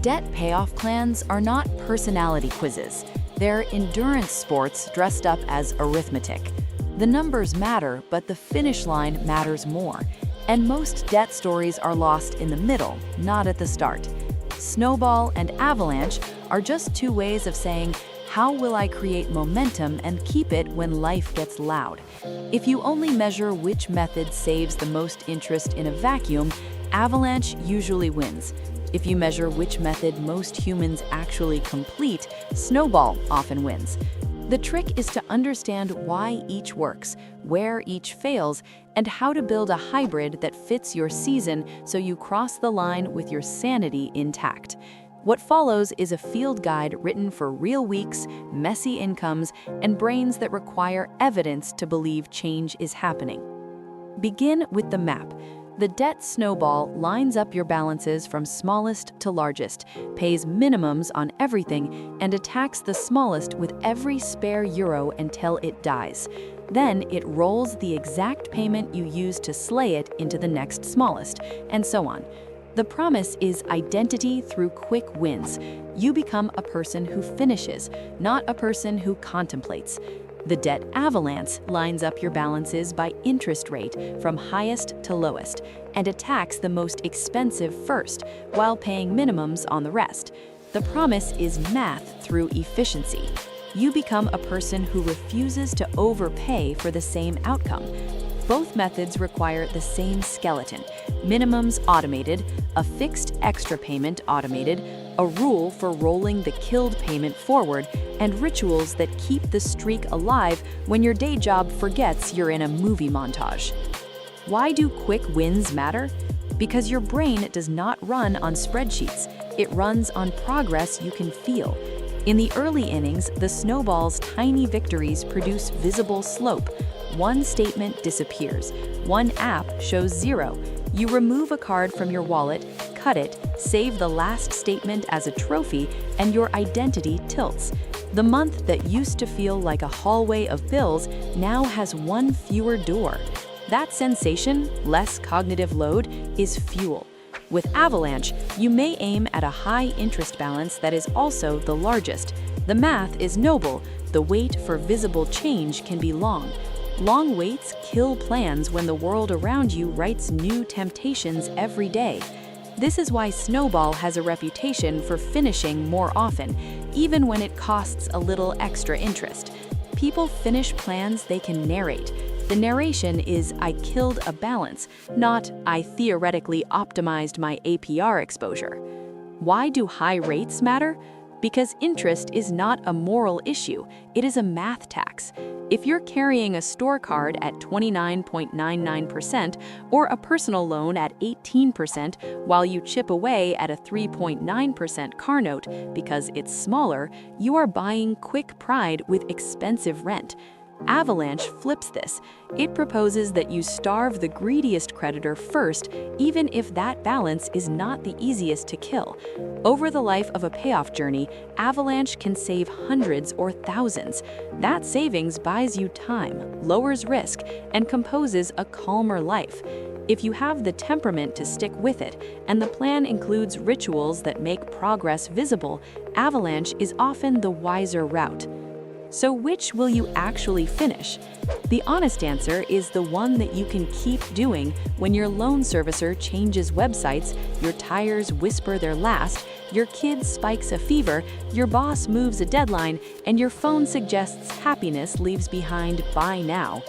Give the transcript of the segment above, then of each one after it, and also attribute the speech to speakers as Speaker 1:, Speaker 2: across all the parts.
Speaker 1: Debt payoff plans are not personality quizzes. They're endurance sports dressed up as arithmetic. The numbers matter, but the finish line matters more. And most debt stories are lost in the middle, not at the start. Snowball and Avalanche are just two ways of saying, how will I create momentum and keep it when life gets loud? If you only measure which method saves the most interest in a vacuum, Avalanche usually wins. If you measure which method most humans actually complete, Snowball often wins. The trick is to understand why each works, where each fails, and how to build a hybrid that fits your season so you cross the line with your sanity intact. What follows is a field guide written for real weeks, messy incomes, and brains that require evidence to believe change is happening. Begin with the map. The Debt Snowball lines up your balances from smallest to largest, pays minimums on everything, and attacks the smallest with every spare euro until it dies. Then it rolls the exact payment you used to slay it into the next smallest, and so on. The promise is identity through quick wins. You become a person who finishes, not a person who contemplates. The Debt Avalanche lines up your balances by interest rate from highest to lowest and attacks the most expensive first while paying minimums on the rest. The promise is math through efficiency. You become a person who refuses to overpay for the same outcome. Both methods require the same skeleton: minimums automated, a fixed extra payment automated, a rule for rolling the killed payment forward, and rituals that keep the streak alive when your day job forgets you're in a movie montage. Why do quick wins matter? Because your brain does not run on spreadsheets. It runs on progress you can feel. In the early innings, the snowball's tiny victories produce visible slope. One statement disappears. One app shows 0. You remove a card from your wallet, cut it, save the last statement as a trophy, and your identity tilts. The month that used to feel like a hallway of bills now has one fewer door. That sensation, less cognitive load, is fuel. With Avalanche, you may aim at a high interest balance that is also the largest. The math is noble. The wait for visible change can be long. Long waits kill plans when the world around you writes new temptations every day. This is why Snowball has a reputation for finishing more often, even when it costs a little extra interest. People finish plans they can narrate. The narration is "I killed a balance," not "I theoretically optimized my APR exposure." Why do high rates matter? Because interest is not a moral issue, it is a math tax. If you're carrying a store card at 29.99% or a personal loan at 18% while you chip away at a 3.9% car note because it's smaller, you are buying quick pride with expensive rent. Avalanche flips this. It proposes that you starve the greediest creditor first, even if that balance is not the easiest to kill. Over the life of a payoff journey, Avalanche can save hundreds or thousands. That savings buys you time, lowers risk, and composes a calmer life. If you have the temperament to stick with it, and the plan includes rituals that make progress visible, Avalanche is often the wiser route. So which will you actually finish? The honest answer is the one that you can keep doing when your loan servicer changes websites, your tires whisper their last, your kid spikes a fever, your boss moves a deadline, and your phone suggests happiness leaves behind buy now.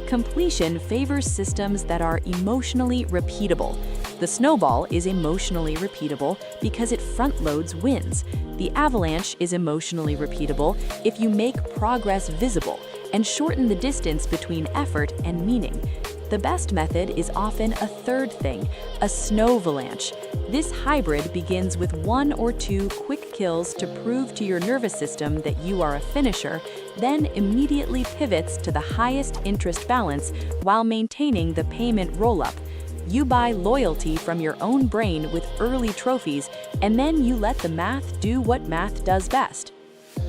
Speaker 1: Completion favors systems that are emotionally repeatable. The Snowball is emotionally repeatable because it front-loads wins. The Avalanche is emotionally repeatable if you make progress visible and shorten the distance between effort and meaning. The best method is often a third thing, a snowvalanche. This hybrid begins with 1 or 2 quick kills to prove to your nervous system that you are a finisher, then immediately pivots to the highest interest balance while maintaining the payment roll-up. You buy loyalty from your own brain with early trophies, and then you let the math do what math does best.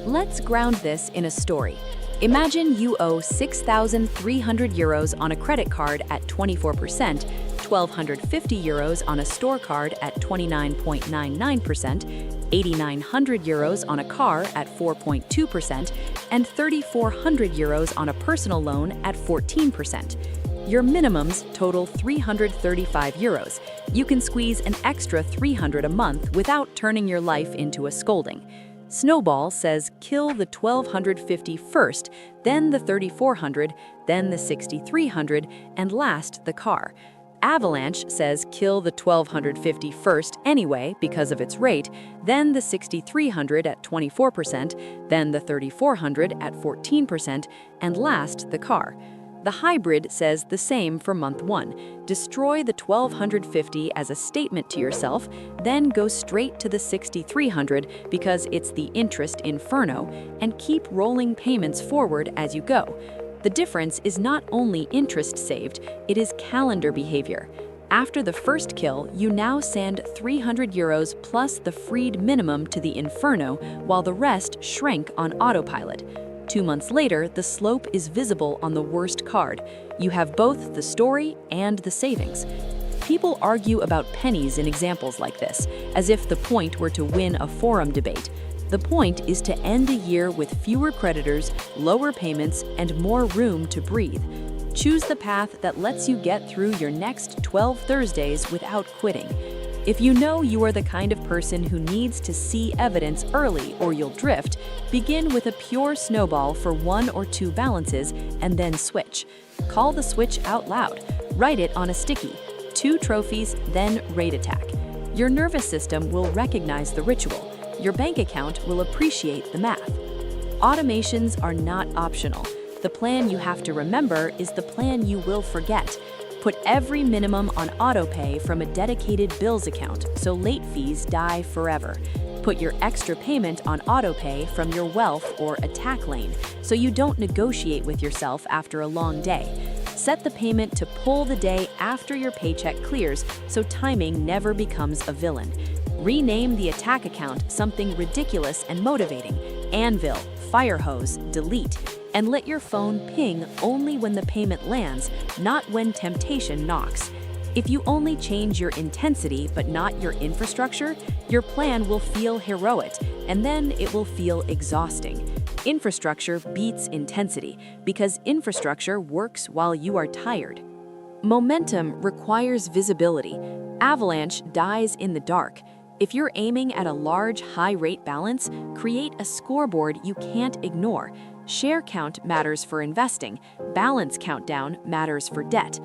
Speaker 1: Let's ground this in a story. Imagine you owe 6,300 euros on a credit card at 24%, 1,250 euros on a store card at 29.99%, €8,900 on a car at 4.2%, and €3,400 on a personal loan at 14%. Your minimums total €335. You can squeeze an extra $300 a month without turning your life into a scolding. Snowball says kill the $1,250 first, then the $3,400, then the $6,300, and last the car. Avalanche says kill the $1,250 first anyway because of its rate, then the $6,300 at 24%, then the $3,400 at 14%, and last the car. The hybrid says the same for month 1. Destroy the $1,250 as a statement to yourself, then go straight to the $6,300 because it's the interest inferno, and keep rolling payments forward as you go. The difference is not only interest saved, it is calendar behavior. After the first kill, you now send €300 plus the freed minimum to the inferno, while the rest shrank on autopilot. 2 months later, the slope is visible on the worst card. You have both the story and the savings. People argue about pennies in examples like this, as if the point were to win a forum debate. The point is to end the year with fewer creditors, lower payments, and more room to breathe. Choose the path that lets you get through your next 12 Thursdays without quitting. If you know you are the kind of person who needs to see evidence early or you'll drift, begin with a pure snowball for 1 or 2 balances and then switch. Call the switch out loud. Write it on a sticky. 2 trophies, then rate attack. Your nervous system will recognize the ritual. Your bank account will appreciate the math. Automations are not optional. The plan you have to remember is the plan you will forget. Put every minimum on autopay from a dedicated bills account so late fees die forever. Put your extra payment on autopay from your wealth or attack lane so you don't negotiate with yourself after a long day. Set the payment to pull the day after your paycheck clears so timing never becomes a villain. Rename the attack account something ridiculous and motivating. Anvil, Firehose, Delete, and let your phone ping only when the payment lands, not when temptation knocks. If you only change your intensity but not your infrastructure, your plan will feel heroic, and then it will feel exhausting. Infrastructure beats intensity because infrastructure works while you are tired. Momentum requires visibility. Avalanche dies in the dark. If you're aiming at a large, high-rate balance, create a scoreboard you can't ignore. Share count matters for investing. Balance countdown matters for debt.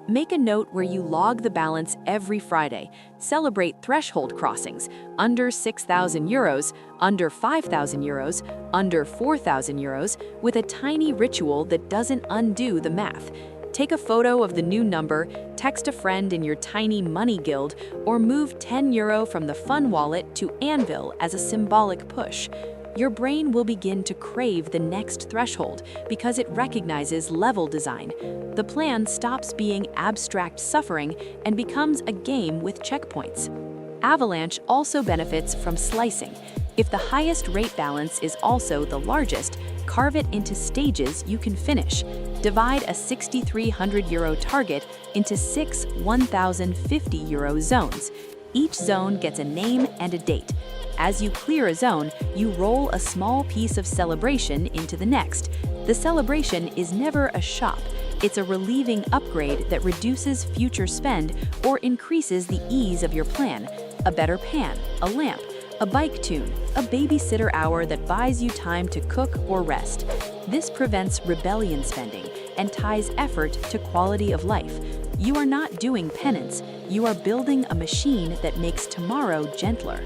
Speaker 1: Make a note where you log the balance every Friday. Celebrate threshold crossings, under €6,000, under €5,000, under €4,000, with a tiny ritual that doesn't undo the math. Take a photo of the new number, text a friend in your tiny money guild, or move €10 from the fun wallet to Anvil as a symbolic push. Your brain will begin to crave the next threshold because it recognizes level design. The plan stops being abstract suffering and becomes a game with checkpoints. Avalanche also benefits from slicing. If the highest rate balance is also the largest, carve it into stages you can finish. Divide a €6,300 target into 6 €1,050 zones. Each zone gets a name and a date. As you clear a zone, you roll a small piece of celebration into the next. The celebration is never a shop. It's a relieving upgrade that reduces future spend or increases the ease of your plan. A better pan, a lamp, a bike tune, a babysitter hour that buys you time to cook or rest. This prevents rebellion spending and ties effort to quality of life. You are not doing penance, you are building a machine that makes tomorrow gentler.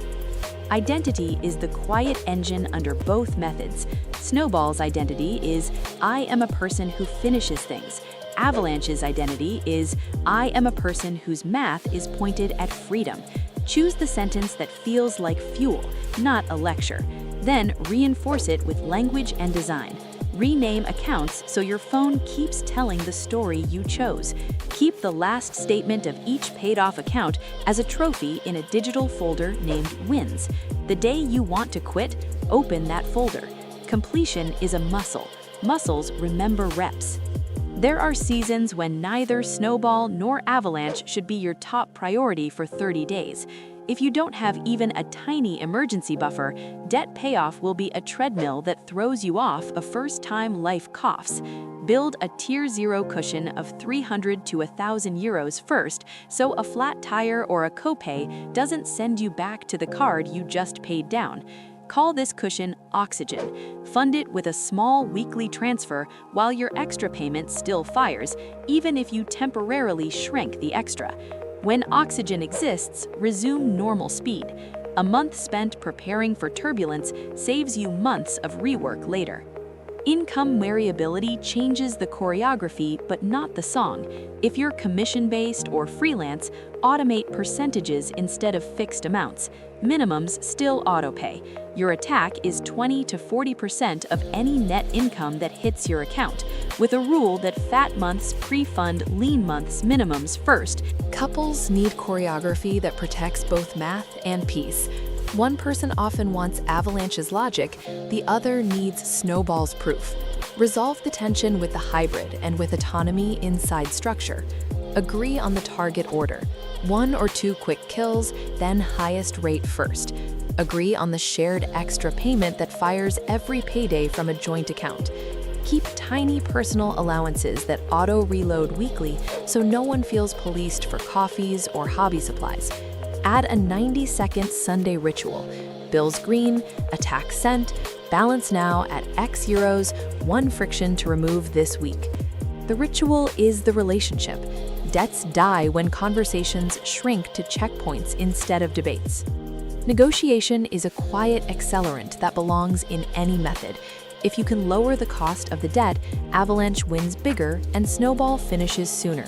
Speaker 1: Identity is the quiet engine under both methods. Snowball's identity is, I am a person who finishes things. Avalanche's identity is, I am a person whose math is pointed at freedom. Choose the sentence that feels like fuel, not a lecture. Then reinforce it with language and design. Rename accounts so your phone keeps telling the story you chose. Keep the last statement of each paid-off account as a trophy in a digital folder named Wins. The day you want to quit, open that folder. Completion is a muscle. Muscles remember reps. There are seasons when neither Snowball nor Avalanche should be your top priority for 30 days. If you don't have even a tiny emergency buffer, debt payoff will be a treadmill that throws you off a first-time life coughs. Build a Tier 0 cushion of 300 to 1,000 euros first, so a flat tire or a copay doesn't send you back to the card you just paid down. Call this cushion Oxygen. Fund it with a small weekly transfer while your extra payment still fires, even if you temporarily shrink the extra. When Oxygen exists, resume normal speed. A month spent preparing for turbulence saves you months of rework later. Income variability changes the choreography but not the song. If you're commission-based or freelance, automate percentages instead of fixed amounts. Minimums still autopay. Your attack is 20 to 40% of any net income that hits your account, with a rule that fat months pre-fund lean months minimums first.
Speaker 2: Couples need choreography that protects both math and peace. One person often wants Avalanche's logic, the other needs Snowball's proof. Resolve the tension with the hybrid and with autonomy inside structure. Agree on the target order. 1 or 2 quick kills, then highest rate first. Agree on the shared extra payment that fires every payday from a joint account. Keep tiny personal allowances that auto-reload weekly so no one feels policed for coffees or hobby supplies. Add a 90-second Sunday ritual. Bills green, attack sent, balance now at X euros, 1 friction to remove this week. The ritual is the relationship. Debts die when conversations shrink to checkpoints instead of debates. Negotiation is a quiet accelerant that belongs in any method. If you can lower the cost of the debt, Avalanche wins bigger and Snowball finishes sooner.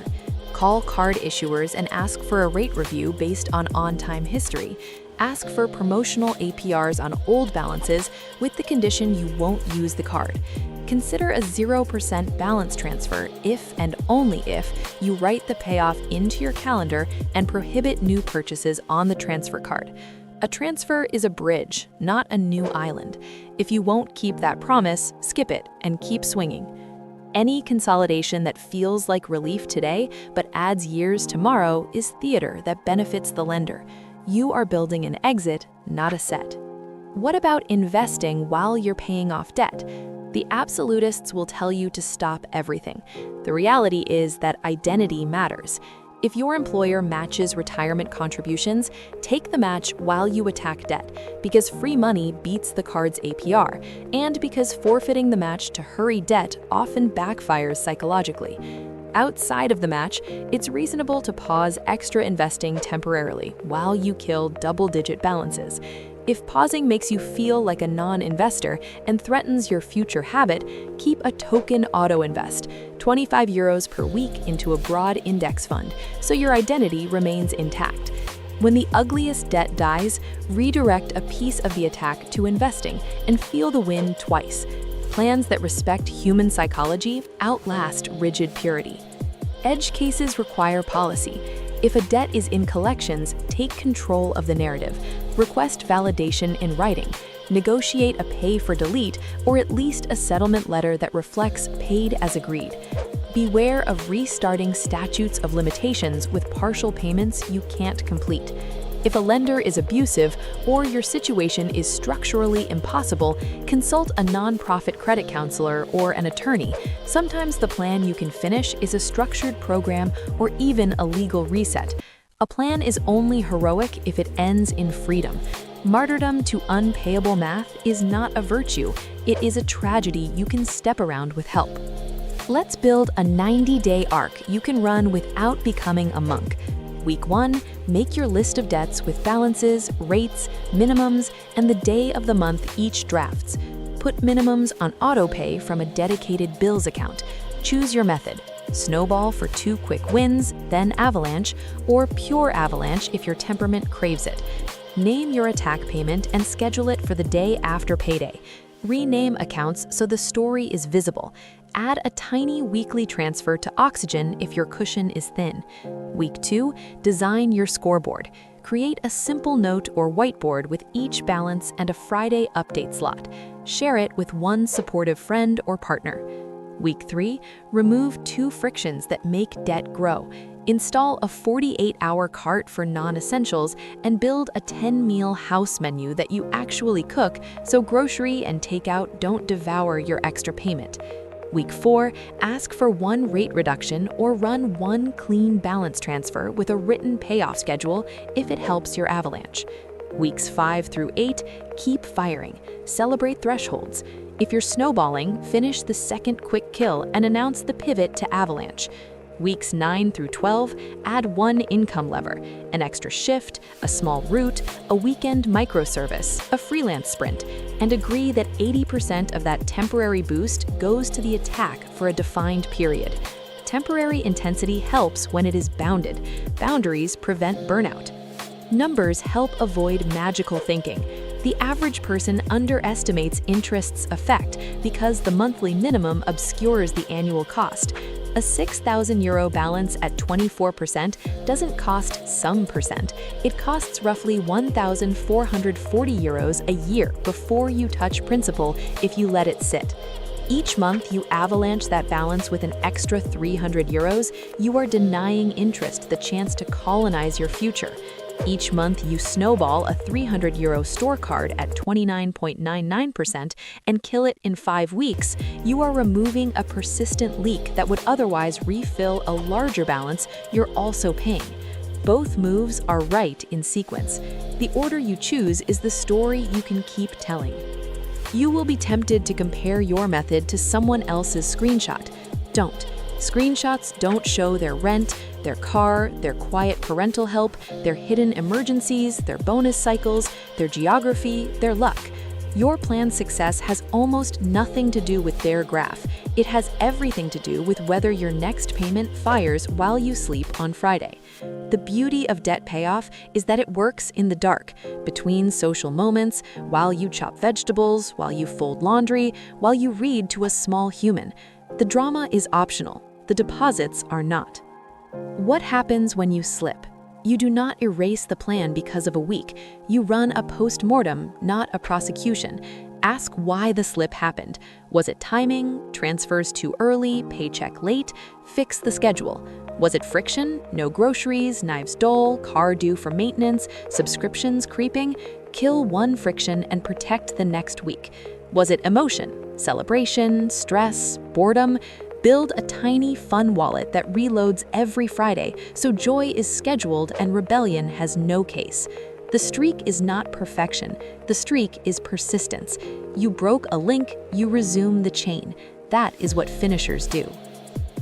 Speaker 2: Call card issuers and ask for a rate review based on on-time history. Ask for promotional APRs on old balances with the condition you won't use the card. Consider a 0% balance transfer if and only if you write the payoff into your calendar and prohibit new purchases on the transfer card. A transfer is a bridge, not a new island. If you won't keep that promise, skip it and keep swinging. Any consolidation that feels like relief today but adds years tomorrow is theater that benefits the lender. You are building an exit, not a set. What about investing while you're paying off debt? The absolutists will tell you to stop everything. The reality is that identity matters. If your employer matches retirement contributions, take the match while you attack debt, because free money beats the card's APR, and because forfeiting the match to hurry debt often backfires psychologically. Outside of the match, it's reasonable to pause extra investing temporarily while you kill double-digit balances. If pausing makes you feel like a non-investor and threatens your future habit, keep a token auto-invest, 25 euros per week into a broad index fund, so your identity remains intact. When the ugliest debt dies, redirect a piece of the attack to investing and feel the win twice. Plans that respect human psychology outlast rigid purity. Edge cases require policy. If a debt is in collections, take control of the narrative. Request validation in writing. Negotiate a pay for delete or at least a settlement letter that reflects paid as agreed. Beware of restarting statutes of limitations with partial payments you can't complete. If a lender is abusive or your situation is structurally impossible, consult a nonprofit credit counselor or an attorney. Sometimes the plan you can finish is a structured program or even a legal reset. A plan is only heroic if it ends in freedom. Martyrdom to unpayable math is not a virtue. It is a tragedy you can step around with help. Let's build a 90-day arc you can run without becoming a monk. Week 1, make your list of debts with balances, rates, minimums, and the day of the month each drafts. Put minimums on autopay from a dedicated bills account. Choose your method: Snowball for 2 quick wins, then Avalanche, or pure Avalanche if your temperament craves it. Name your attack payment and schedule it for the day after payday. Rename accounts so the story is visible. Add a tiny weekly transfer to Oxygen if your cushion is thin. Week 2, design your scoreboard. Create a simple note or whiteboard with each balance and a Friday update slot. Share it with one supportive friend or partner. Week 3, remove 2 frictions that make debt grow. Install a 48-hour cart for non-essentials and build a 10-meal house menu that you actually cook so grocery and takeout don't devour your extra payment. Week 4, ask for one rate reduction or run one clean balance transfer with a written payoff schedule if it helps your avalanche. Weeks 5 through 8, keep firing. Celebrate thresholds. If you're snowballing, finish the second quick kill and announce the pivot to avalanche. Weeks 9 through 12, add one income lever, an extra shift, a small route, a weekend microservice, a freelance sprint, and agree that 80% of that temporary boost goes to the attack for a defined period. Temporary intensity helps when it is bounded. Boundaries prevent burnout. Numbers help avoid magical thinking. The average person underestimates interest's effect because the monthly minimum obscures the annual cost. A €6,000 balance at 24% doesn't cost some percent. It costs roughly €1,440 a year before you touch principal if you let it sit. Each month you avalanche that balance with an extra €300, you are denying interest the chance to colonize your future. Each month you snowball a €300 store card at 29.99% and kill it in 5 weeks, you are removing a persistent leak that would otherwise refill a larger balance you're also paying. Both moves are right in sequence. The order you choose is the story you can keep telling. You will be tempted to compare your method to someone else's screenshot. Don't. Screenshots don't show their rent, their car, their quiet parental help, their hidden emergencies, their bonus cycles, their geography, their luck. Your plan's success has almost nothing to do with their graph. It has everything to do with whether your next payment fires while you sleep on Friday. The beauty of debt payoff is that it works in the dark, between social moments, while you chop vegetables, while you fold laundry, while you read to a small human. The drama is optional. The deposits are not. What happens when you slip? You do not erase the plan because of a week. You run a post-mortem, not a prosecution. Ask why the slip happened. Was it timing, transfers too early, paycheck late? Fix the schedule. Was it friction? No groceries, knives dull, car due for maintenance, subscriptions creeping? Kill one friction and protect the next week. Was it emotion? Celebration, stress, boredom? Build a tiny fun wallet that reloads every Friday so joy is scheduled and rebellion has no case. The streak is not perfection. The streak is persistence. You broke a link, you resume the chain. That is what finishers do.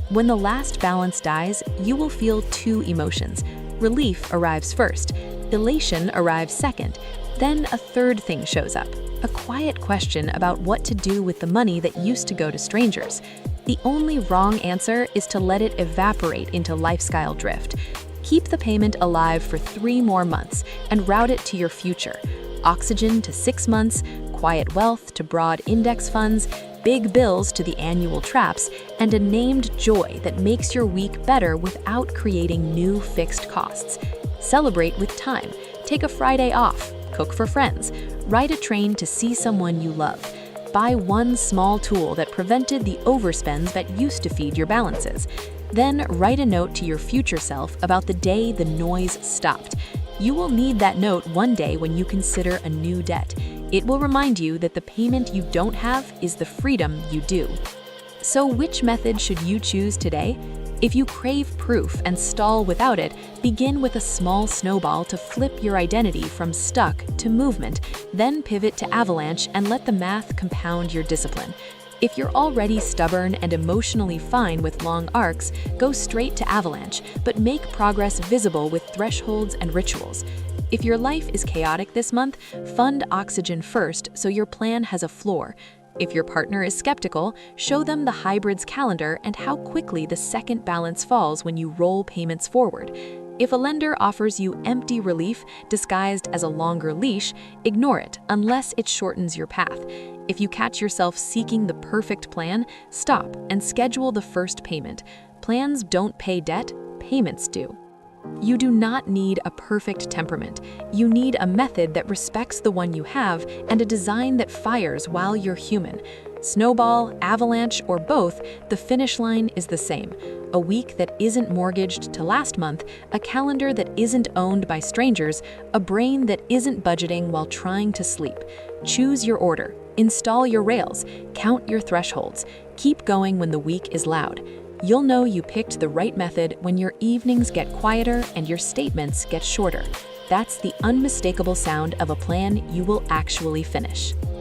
Speaker 2: When the last balance dies, you will feel two emotions. Relief arrives first. Elation arrives second. Then a third thing shows up. A quiet question about what to do with the money that used to go to strangers. The only wrong answer is to let it evaporate into lifestyle drift. Keep the payment alive for 3 more months and route it to your future. Oxygen to 6 months, quiet wealth to broad index funds, big bills to the annual traps, and a named joy that makes your week better without creating new fixed costs. Celebrate with time. Take a Friday off. Cook for friends. Ride a train to see someone you love. Buy one small tool that prevented the overspends that used to feed your balances. Then write a note to your future self about the day the noise stopped. You will need that note one day when you consider a new debt. It will remind you that the payment you don't have is the freedom you do. So which method should you choose today? If you crave proof and stall without it, begin with a small snowball to flip your identity from stuck to movement, then pivot to avalanche and let the math compound your discipline. If you're already stubborn and emotionally fine with long arcs, go straight to avalanche, but make progress visible with thresholds and rituals. If your life is chaotic this month, fund oxygen first so your plan has a floor. If your partner is skeptical, show them the hybrids calendar and how quickly the second balance falls when you roll payments forward. If a lender offers you empty relief disguised as a longer leash, ignore it unless it shortens your path. If you catch yourself seeking the perfect plan, stop and schedule the first payment. Plans don't pay debt, payments do. You do not need a perfect temperament. You need a method that respects the one you have and a design that fires while you're human. Snowball, Avalanche, or both, the finish line is the same. A week that isn't mortgaged to last month, a calendar that isn't owned by strangers, a brain that isn't budgeting while trying to sleep. Choose your order, install your rails, count your thresholds, keep going when the week is loud. You'll know you picked the right method when your evenings get quieter and your statements get shorter. That's the unmistakable sound of a plan you will actually finish.